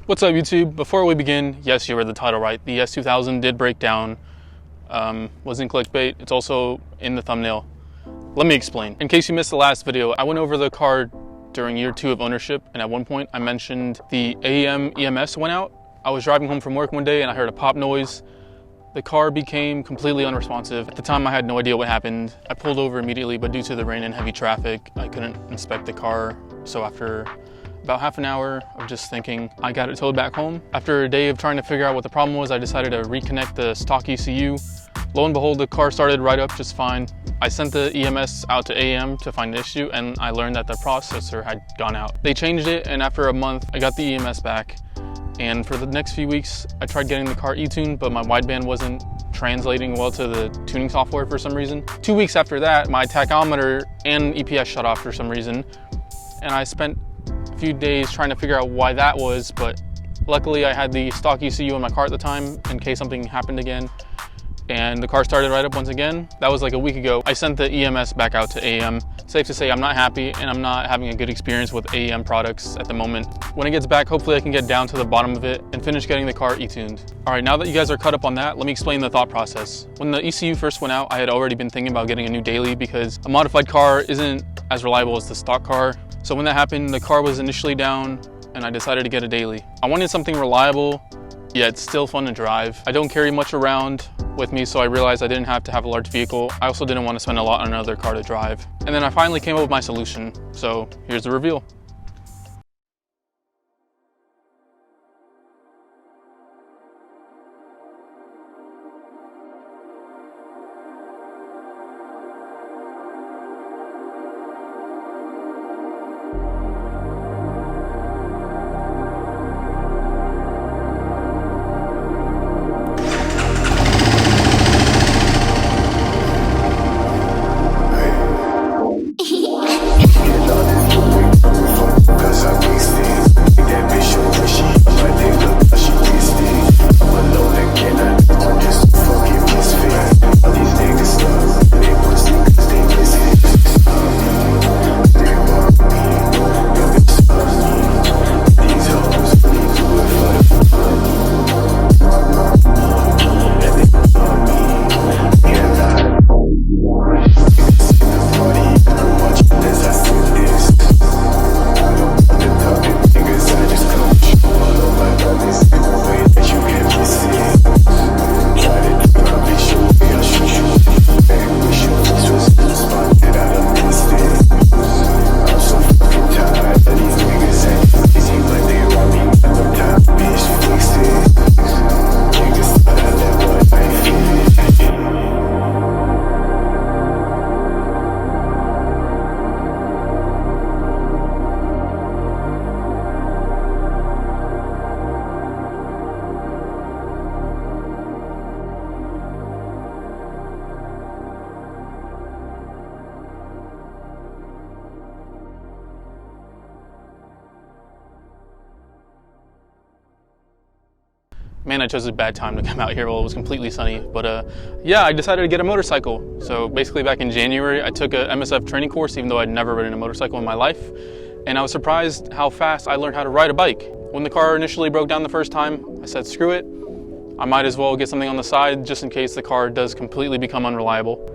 What's up, YouTube? Before we begin, yes, you read the title right. The S2000 did break down. Wasn't clickbait. It's also in the thumbnail. Let me explain. In case you missed the last video, I went over the car during year 2 of ownership, and at one point I mentioned the AM EMS went out. I was driving home from work one day and I heard a pop noise. The car became completely unresponsive. At the time I had no idea what happened. I pulled over immediately, but due to the rain and heavy traffic, I couldn't inspect the car. So after about half an hour of just thinking, I got it towed back home. After a day of trying to figure out what the problem was, I decided to reconnect the stock ECU. Lo and behold, the car started right up just fine. I sent the EMS out to AM to find an issue, and I learned that the processor had gone out. They changed it, and after a month, I got the EMS back. And for the next few weeks, I tried getting the car e-tuned, but my wideband wasn't translating well to the tuning software for some reason. 2 weeks after that, my tachometer and EPS shut off for some reason, and I spent a few days trying to figure out why that was, but luckily I had the stock ECU in my car at the time in case something happened again, and the car started right up once again. That was like a week ago. I sent the EMS back out to AM. Safe to say I'm not happy, and I'm not having a good experience with AM products at the moment. When it gets back, hopefully I can get down to the bottom of it and finish getting the car e-tuned. All right, now that you guys are caught up on that, let me explain the thought process. When the ECU first went out, I had already been thinking about getting a new daily because a modified car isn't as reliable as the stock car. So when that happened, the car was initially down and I decided to get a daily. I wanted something reliable, yet still fun to drive. I don't carry much around with me, so I realized I didn't have to have a large vehicle. I also didn't want to spend a lot on another car to drive. And then I finally came up with my solution. So here's the reveal. Man, I chose a bad time to come out here while it was completely sunny, but yeah, I decided to get a motorcycle. So basically back in January, I took a MSF training course, even though I'd never ridden a motorcycle in my life. And I was surprised how fast I learned how to ride a bike. When the car initially broke down the first time, I said, screw it. I might as well get something on the side just in case the car does completely become unreliable.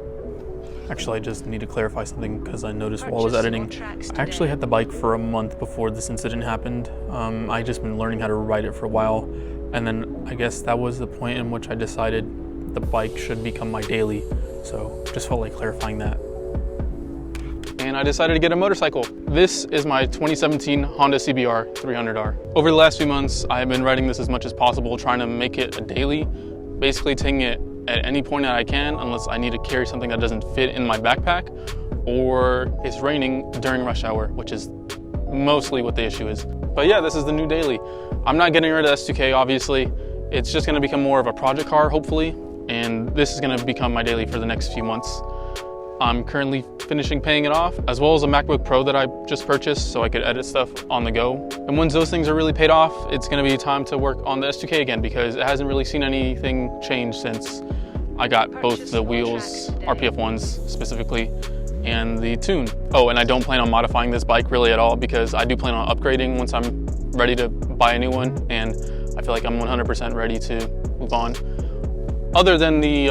Actually, I just need to clarify something because I noticed while I was editing. I actually had the bike for a month before this incident happened. I just been learning how to ride it for a while. And then I guess that was the point in which I decided the bike should become my daily. So just felt like clarifying that. And I decided to get a motorcycle. This is my 2017 Honda CBR 300R. Over the last few months, I have been riding this as much as possible, trying to make it a daily, basically taking it at any point that I can, unless I need to carry something that doesn't fit in my backpack, or it's raining during rush hour, which is mostly what the issue is. But yeah, this is the new daily. I'm not getting rid of S2K, obviously. It's just gonna become more of a project car, hopefully, and this is gonna become my daily for the next few months. I'm currently finishing paying it off, as well as a MacBook Pro that I just purchased so I could edit stuff on the go. And once those things are really paid off, it's gonna be time to work on the S2K again because it hasn't really seen anything change since I got both the wheels, RPF ones specifically, and the tune. Oh, and I don't plan on modifying this bike really at all because I do plan on upgrading once I'm ready to buy a new one, and and I feel like I'm 100% ready to move on. Other than the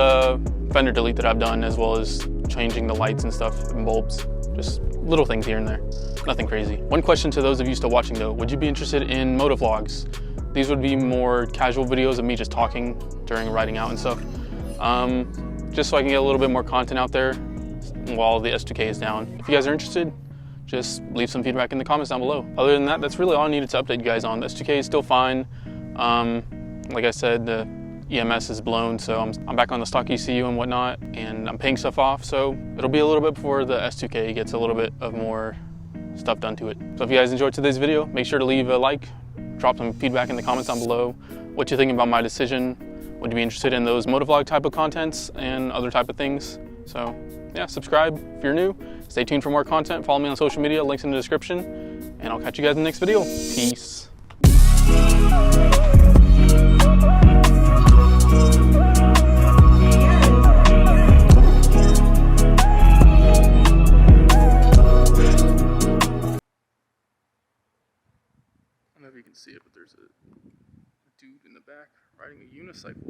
fender delete that I've done, as well as changing the lights and stuff and bulbs, just little things here and there, nothing crazy. One question to those of you still watching though, would you be interested in motovlogs? These would be more casual videos of me just talking during riding out and stuff. Just so I can get a little bit more content out there while the S2K is down. If you guys are interested, just leave some feedback in the comments down below. Other than that, that's really all I needed to update you guys on. The S2K is still fine. Like I said, the EMS is blown, so I'm back on the stock ECU and whatnot, and I'm paying stuff off, so it'll be a little bit before the S2K gets a little bit of more stuff done to it. So if you guys enjoyed today's video, make sure to leave a like, drop some feedback in the comments down below. What you think about my decision? Would you be interested in those motovlog type of contents and other type of things? So yeah, subscribe if you're new. Stay tuned for more content. Follow me on social media, links in the description, and I'll catch you guys in the next video. Peace. I don't know if you can see it, but there's a dude in the back riding a unicycle.